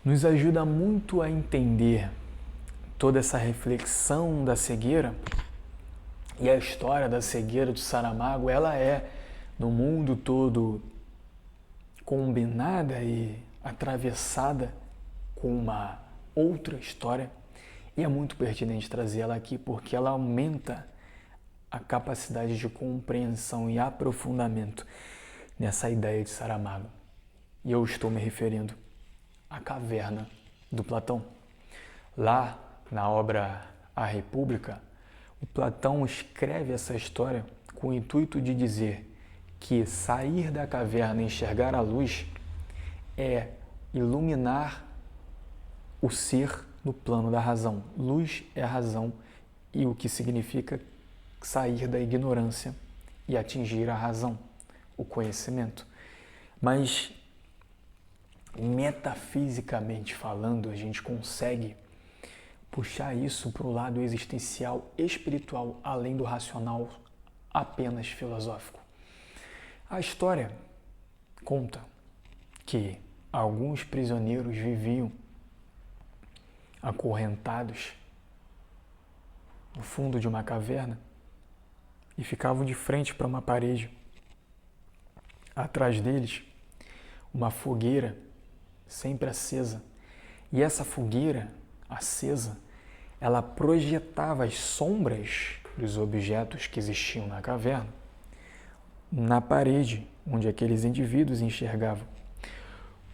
nos ajuda muito a entender toda essa reflexão da cegueira. E a história da cegueira de Saramago, ela é no mundo todo combinada e atravessada com uma outra história, e é muito pertinente trazê-la aqui porque ela aumenta a capacidade de compreensão e aprofundamento nessa ideia de Saramago. E eu estou me referindo à caverna do Platão. Lá, na obra A República, o Platão escreve essa história com o intuito de dizer que sair da caverna e enxergar a luz é iluminar o ser no plano da razão. Luz é a razão, e o que significa sair da ignorância e atingir a razão, o conhecimento. Mas, metafisicamente falando, a gente consegue puxar isso para o lado existencial, espiritual, além do racional apenas filosófico. A história conta que alguns prisioneiros viviam acorrentados no fundo de uma caverna e ficavam de frente para uma parede. Atrás deles, uma fogueira sempre acesa. E essa fogueira acesa, ela projetava as sombras dos objetos que existiam na caverna na parede onde aqueles indivíduos enxergavam.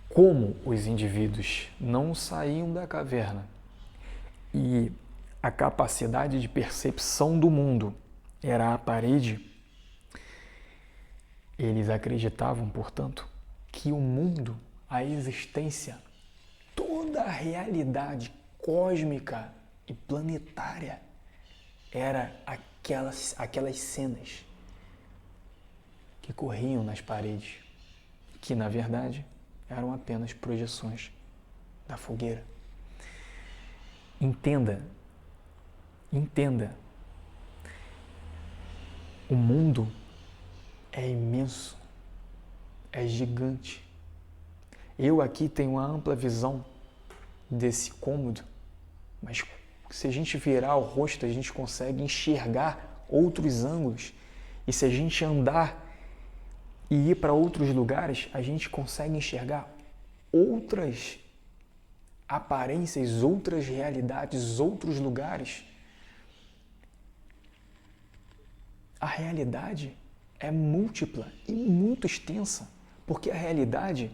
Como os indivíduos não saíam da caverna e a capacidade de percepção do mundo era a parede, eles acreditavam, portanto, que o mundo, a existência, toda a realidade cósmica e planetária era aquelas cenas que corriam nas paredes, que na verdade eram apenas projeções da fogueira. Entenda, o mundo é imenso, é gigante. Eu aqui tenho uma ampla visão desse cômodo, mas se a gente virar o rosto, a gente consegue enxergar outros ângulos. E se a gente andar e ir para outros lugares, a gente consegue enxergar outras aparências, outras realidades, outros lugares. A realidade é múltipla e muito extensa, porque a realidade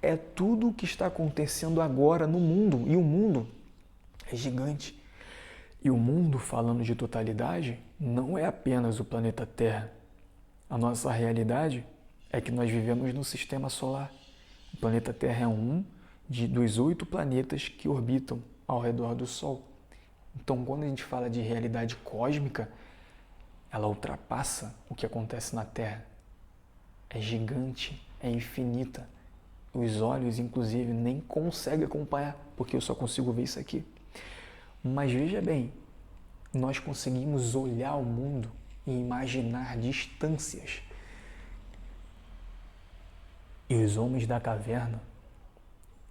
é tudo o que está acontecendo agora no mundo, e o mundo é gigante. E o mundo, falando de totalidade, não é apenas o planeta Terra. A nossa realidade é que nós vivemos no sistema solar. O planeta Terra é um dos 8 planetas que orbitam ao redor do Sol. Então, quando a gente fala de realidade cósmica, ela ultrapassa o que acontece na Terra. É gigante, é infinita. Os olhos, inclusive, nem conseguem acompanhar, porque eu só consigo ver isso aqui. Mas veja bem, nós conseguimos olhar o mundo e imaginar distâncias. E os homens da caverna,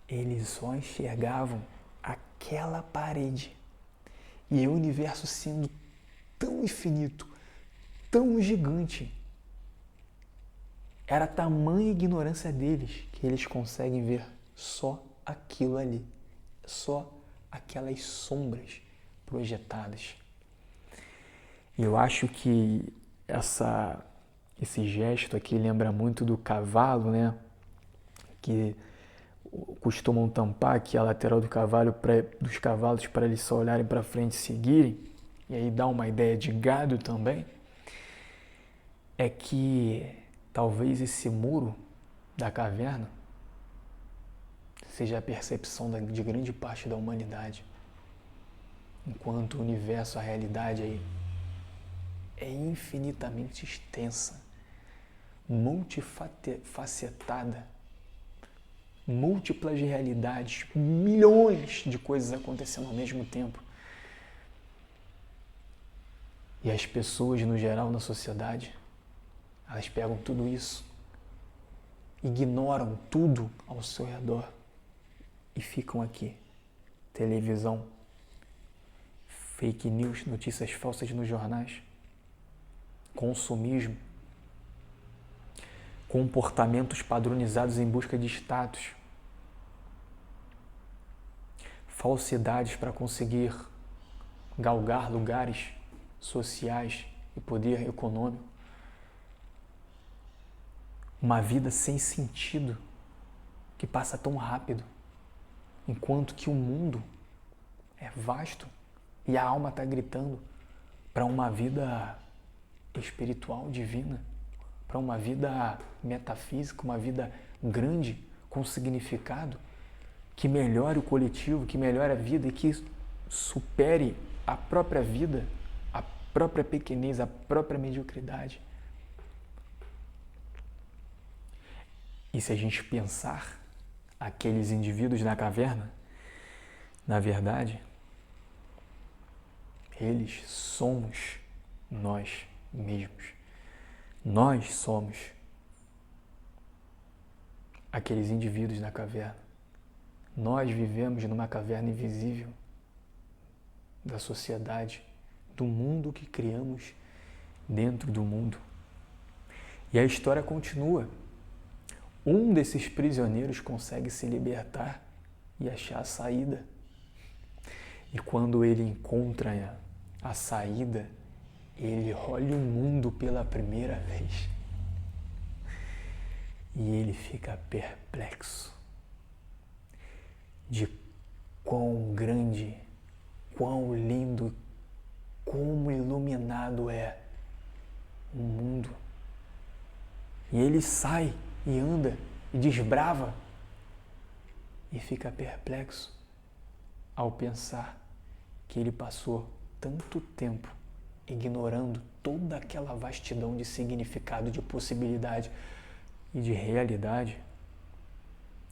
eles só enxergavam aquela parede. E o universo sendo tão infinito, tão gigante, era tamanha a ignorância deles que eles conseguem ver só aquilo ali, só aquelas sombras projetadas. E eu acho que esse gesto aqui lembra muito do cavalo, né? Que costumam tampar aqui a lateral dos cavalos para eles só olharem para frente e seguirem, e aí dá uma ideia de gado também, é que talvez esse muro da caverna seja a percepção de grande parte da humanidade, enquanto o universo, a realidade aí é infinitamente extensa, multifacetada, múltiplas realidades, milhões de coisas acontecendo ao mesmo tempo. E as pessoas, no geral, na sociedade, elas pegam tudo isso, ignoram tudo ao seu redor e ficam aqui. Televisão, fake news, notícias falsas nos jornais, consumismo, comportamentos padronizados em busca de status, falsidades para conseguir galgar lugares sociais e poder econômico, uma vida sem sentido que passa tão rápido, enquanto que o mundo é vasto e a alma está gritando para uma vida espiritual, divina, para uma vida metafísica, uma vida grande, com significado, que melhore o coletivo, que melhore a vida e que supere a própria vida, a própria pequenez, a própria mediocridade. E se a gente pensar aqueles indivíduos na caverna, na verdade, eles somos nós mesmos. Nós somos aqueles indivíduos na caverna. Nós vivemos numa caverna invisível da sociedade, do mundo que criamos dentro do mundo. E a história continua. Um desses prisioneiros consegue se libertar e achar a saída. E quando ele encontra a saída, ele olha o mundo pela primeira vez. E ele fica perplexo de quão grande, quão lindo, como iluminado é o mundo. E ele sai e anda e desbrava e fica perplexo ao pensar que ele passou tanto tempo ignorando toda aquela vastidão de significado, de possibilidade e de realidade,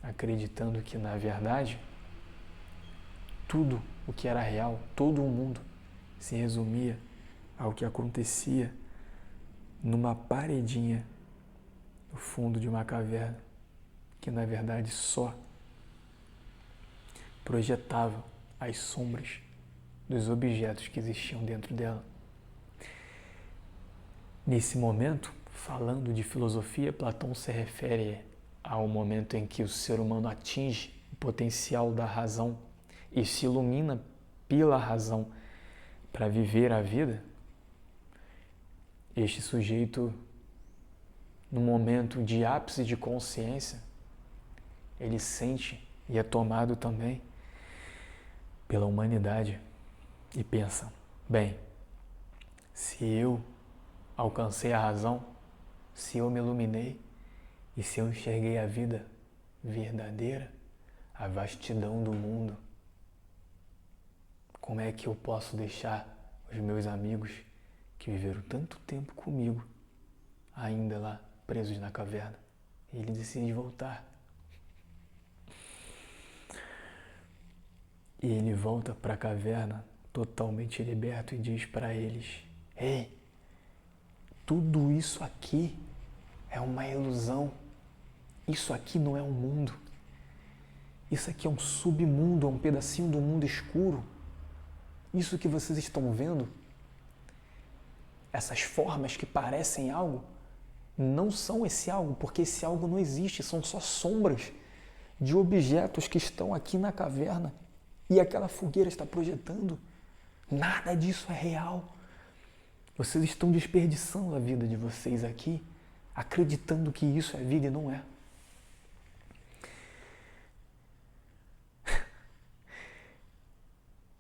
acreditando que, na verdade, tudo o que era real, todo o mundo, se resumia ao que acontecia numa paredinha no fundo de uma caverna, que na verdade só projetava as sombras dos objetos que existiam dentro dela. Nesse momento, falando de filosofia, Platão se refere ao momento em que o ser humano atinge o potencial da razão e se ilumina pela razão para viver a vida. Este sujeito, no momento de ápice de consciência, ele sente e é tomado também pela humanidade e pensa: bem, se eu alcancei a razão, se eu me iluminei e se eu enxerguei a vida verdadeira, a vastidão do mundo, como é que eu posso deixar os meus amigos que viveram tanto tempo comigo ainda lá presos na caverna? E ele decide voltar. E ele volta para a caverna totalmente liberto e diz para eles: ei, tudo isso aqui é uma ilusão. Isso aqui não é um mundo. Isso aqui é um submundo, é um pedacinho do mundo escuro. Isso que vocês estão vendo, essas formas que parecem algo, não são esse algo, porque esse algo não existe, são só sombras de objetos que estão aqui na caverna e aquela fogueira está projetando. Nada disso é real. Vocês estão desperdiçando a vida de vocês aqui, acreditando que isso é vida e não é.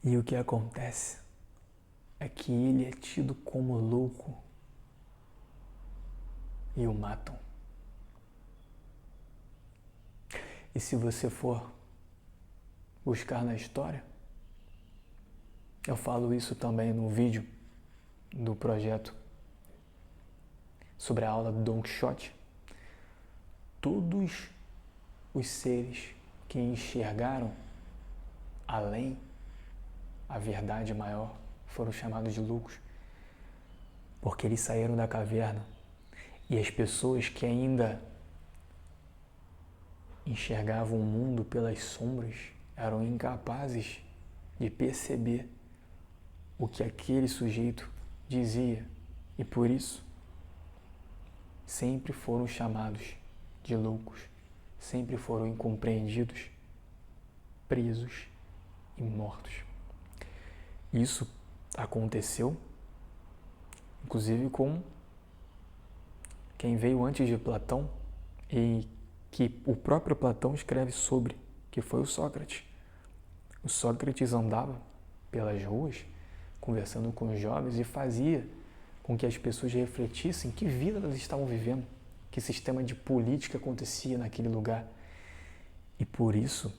E o que acontece é que ele é tido como louco e o matam. E se você for buscar na história, eu falo isso também no vídeo do projeto sobre a aula do Don Quixote, todos os seres que enxergaram além a verdade maior foram chamados de loucos, porque eles saíram da caverna. E as pessoas que ainda enxergavam o mundo pelas sombras eram incapazes de perceber o que aquele sujeito dizia e por isso sempre foram chamados de loucos, sempre foram incompreendidos, presos e mortos. Isso aconteceu, inclusive, com quem veio antes de Platão e que o próprio Platão escreve sobre, que foi o Sócrates. O Sócrates andava pelas ruas, conversando com os jovens e fazia com que as pessoas refletissem que vida elas estavam vivendo, que sistema de política acontecia naquele lugar. E por isso,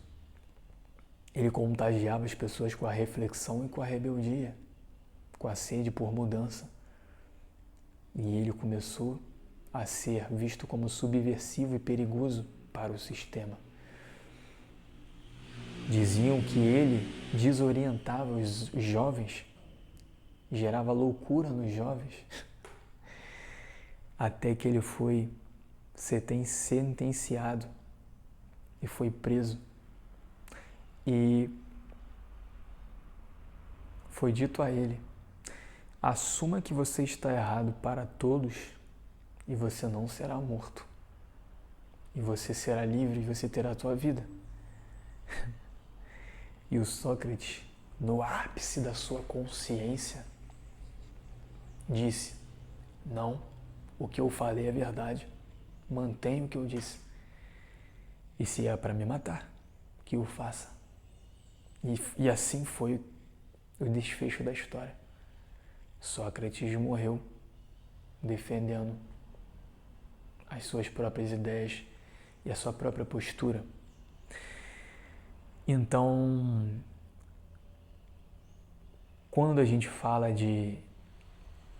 ele contagiava as pessoas com a reflexão e com a rebeldia, com a sede por mudança. E ele começou a ser visto como subversivo e perigoso para o sistema. Diziam que ele desorientava os jovens, gerava loucura nos jovens, até que ele foi sentenciado e foi preso. E foi dito a ele: assuma que você está errado para todos e você não será morto. E você será livre e você terá a tua vida. E o Sócrates, no ápice da sua consciência, disse: não, o que eu falei é verdade, mantenho o que eu disse. E se é para me matar, que o faça. E assim foi o desfecho da história. Sócrates morreu defendendo as suas próprias ideias e a sua própria postura. Então, quando a gente fala de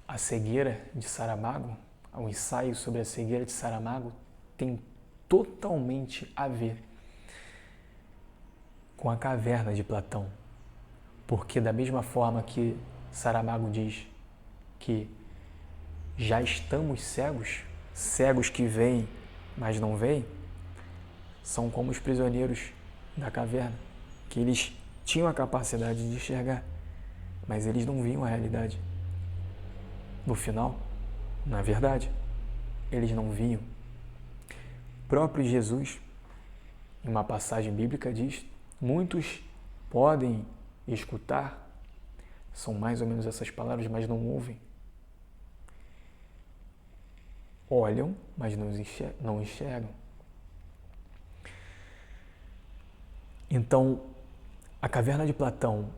a cegueira de Saramago, o ensaio sobre a cegueira de Saramago tem totalmente a ver com a caverna de Platão. Porque da mesma forma que Saramago diz que já estamos cegos, cegos que veem, mas não veem, são como os prisioneiros da caverna, que eles tinham a capacidade de enxergar, mas eles não viam a realidade. No final, na verdade, eles não viam. O próprio Jesus, em uma passagem bíblica, diz: muitos podem escutar, são mais ou menos essas palavras, mas não ouvem. Olham, mas não enxergam. Então, a caverna de Platão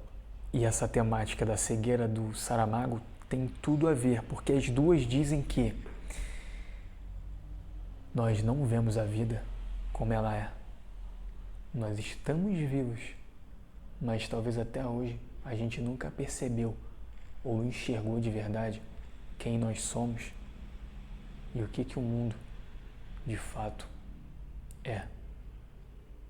e essa temática da cegueira do Saramago tem tudo a ver, porque as duas dizem que nós não vemos a vida como ela é. Nós estamos vivos, mas talvez até hoje a gente nunca percebeu ou enxergou de verdade quem nós somos e o que o mundo de fato é.